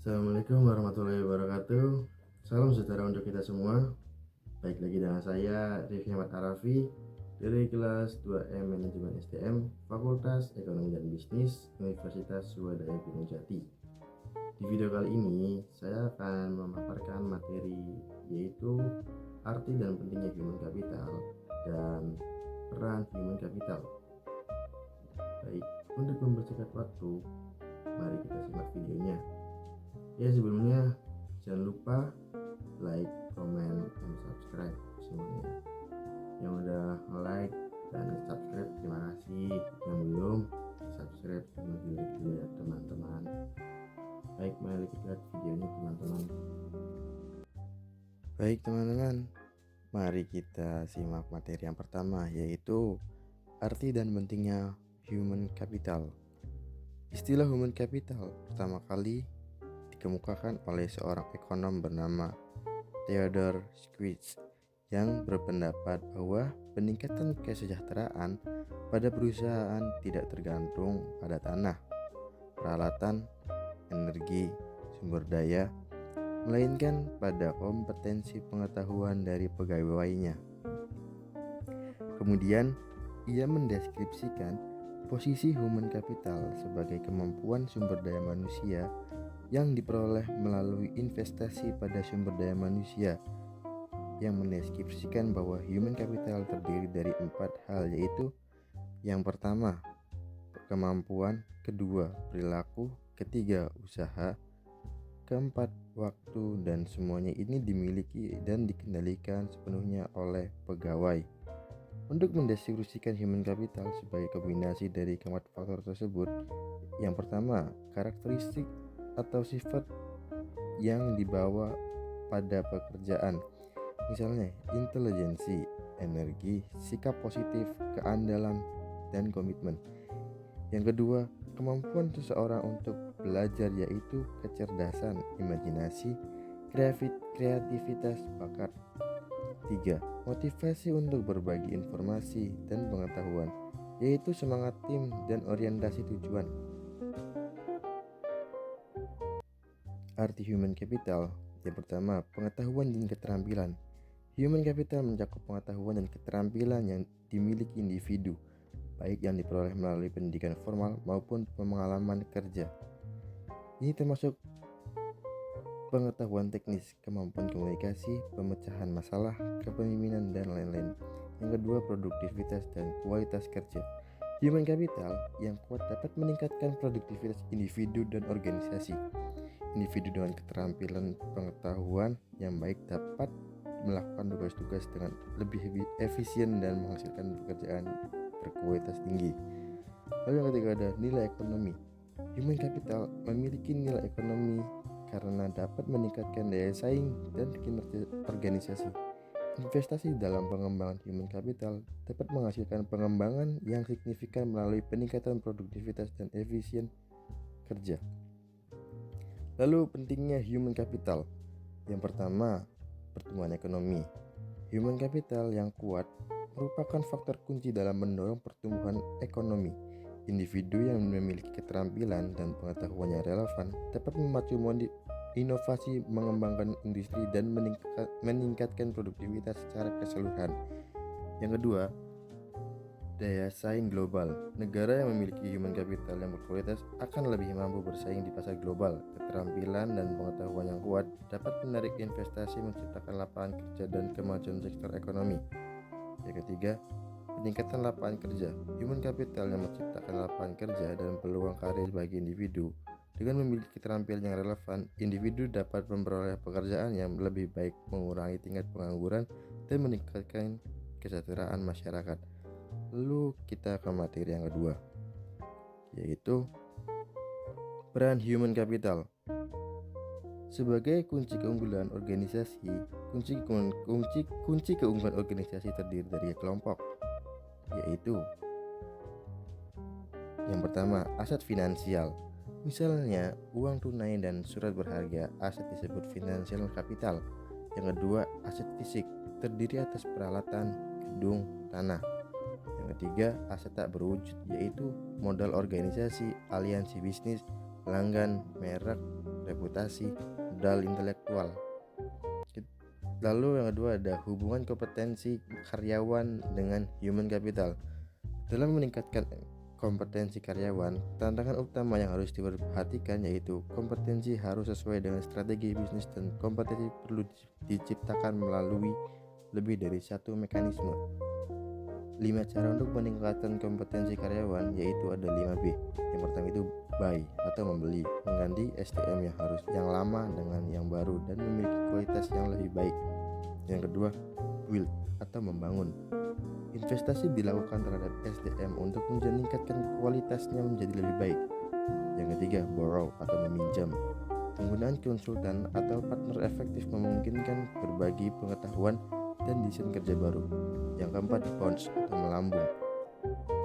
Assalamualaikum warahmatullahi wabarakatuh. Salam sejahtera untuk kita semua. Baik lagi dengan saya Rifki Ahmad Arafi dari kelas 2M Manajemen SDM Fakultas Ekonomi dan Bisnis Universitas Swadaya Gunung Jati. Di video kali ini saya akan memaparkan materi yaitu arti dan pentingnya human capital dan peran human capital. Baik, untuk mempersingkat waktu, mari kita simak videonya. Ya, sebelumnya jangan lupa like, comment, dan subscribe semuanya. Yang udah like dan subscribe terima kasih. Yang belum subscribe sama like dulu ya teman-teman. Baik, mari kita lihat videonya teman-teman. Baik teman-teman, mari kita simak materi yang pertama, yaitu arti dan pentingnya human capital. Istilah human capital pertama kali dikemukakan oleh seorang ekonom bernama Theodore Schwartz yang berpendapat bahwa peningkatan kesejahteraan pada perusahaan tidak tergantung pada tanah, peralatan, energi, sumber daya, melainkan pada kompetensi pengetahuan dari pegawainya. Kemudian, ia mendeskripsikan posisi human capital sebagai kemampuan sumber daya manusia yang diperoleh melalui investasi pada sumber daya manusia, yang mendeskripsikan bahwa human capital terdiri dari 4 hal, yaitu yang pertama, kemampuan, kedua, perilaku, ketiga, usaha, keempat, waktu, dan semuanya ini dimiliki dan dikendalikan sepenuhnya oleh pegawai. Untuk mendeskripsikan human capital sebagai kombinasi dari keempat faktor tersebut, yang pertama, karakteristik atau sifat yang dibawa pada pekerjaan, misalnya intelijensi, energi, sikap positif, keandalan, dan komitmen. Yang kedua, kemampuan seseorang untuk belajar, yaitu kecerdasan, imajinasi, kreativitas, bakat. Tiga, motivasi untuk berbagi informasi dan pengetahuan, yaitu semangat tim dan orientasi tujuan. Arti human capital, yang pertama, pengetahuan dan keterampilan. Human capital mencakup pengetahuan dan keterampilan yang dimiliki individu, baik yang diperoleh melalui pendidikan formal maupun pengalaman kerja. Ini termasuk pengetahuan teknis, kemampuan komunikasi, pemecahan masalah, kepemimpinan, dan lain-lain. Yang kedua, produktivitas dan kualitas kerja. Human capital yang kuat dapat meningkatkan produktivitas individu dan organisasi. Individu dengan keterampilan pengetahuan yang baik dapat melakukan tugas-tugas dengan lebih efisien dan menghasilkan pekerjaan berkualitas tinggi. Lalu yang ketiga ada nilai ekonomi. Human capital memiliki nilai ekonomi karena dapat meningkatkan daya saing dan kinerja organisasi. Investasi dalam pengembangan human capital dapat menghasilkan pengembangan yang signifikan melalui peningkatan produktivitas dan efisien kerja. Lalu pentingnya human capital. Yang pertama, pertumbuhan ekonomi. Human capital yang kuat merupakan faktor kunci dalam mendorong pertumbuhan ekonomi. Individu yang memiliki keterampilan dan pengetahuan yang relevan dapat memacu inovasi, mengembangkan industri, dan meningkatkan produktivitas secara keseluruhan. Yang kedua, daya saing global. Negara yang memiliki human capital yang berkualitas akan lebih mampu bersaing di pasar global. Keterampilan dan pengetahuan yang kuat dapat menarik investasi, menciptakan lapangan kerja, dan kemajuan sektor ekonomi. Yang ketiga, peningkatan lapangan kerja. Human capital yang menciptakan lapangan kerja dan peluang karir bagi individu. Dengan memiliki keterampilan yang relevan, individu dapat memperoleh pekerjaan yang lebih baik, mengurangi tingkat pengangguran, dan meningkatkan kesejahteraan masyarakat. Lalu kita ke materi yang kedua, yaitu peran human capital. Sebagai kunci keunggulan organisasi, kunci keunggulan organisasi terdiri dari kelompok, yaitu yang pertama, aset finansial. Misalnya uang tunai dan surat berharga, aset disebut financial capital. Yang kedua, aset fisik, terdiri atas peralatan, gedung, tanah. Yang ketiga, aset tak berwujud, yaitu modal organisasi, aliansi bisnis, pelanggan, merek, reputasi, modal intelektual. Lalu yang kedua ada hubungan kompetensi karyawan dengan human capital. Dalam meningkatkan kompetensi karyawan, tantangan utama yang harus diperhatikan yaitu kompetensi harus sesuai dengan strategi bisnis dan kompetensi perlu diciptakan melalui lebih dari satu mekanisme. 5 cara untuk meningkatkan kompetensi karyawan yaitu ada 5B. Yang pertama itu buy atau membeli, mengganti SDM yang lama dengan yang baru dan memiliki kualitas yang lebih baik. Yang kedua, build atau membangun. Investasi dilakukan terhadap SDM untuk meningkatkan kualitasnya menjadi lebih baik. Yang ketiga, borrow atau meminjam. Penggunaan konsultan atau partner efektif memungkinkan berbagi pengetahuan dan desain kerja baru. Yang keempat, bounce atau melambung.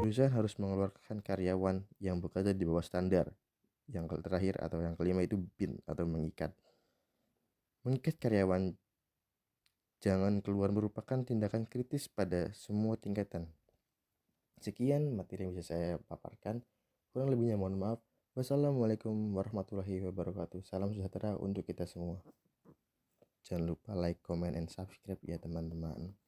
Perusahaan harus mengeluarkan karyawan yang bekerja di bawah standar. Yang terakhir atau yang kelima itu bin atau mengikat. Mengikat karyawan jangan keluar merupakan tindakan kritis pada semua tingkatan. Sekian materi yang bisa saya paparkan. Kurang lebihnya mohon maaf. Wassalamualaikum warahmatullahi wabarakatuh. Salam sejahtera untuk kita semua. Jangan lupa like, comment, and subscribe ya teman-teman.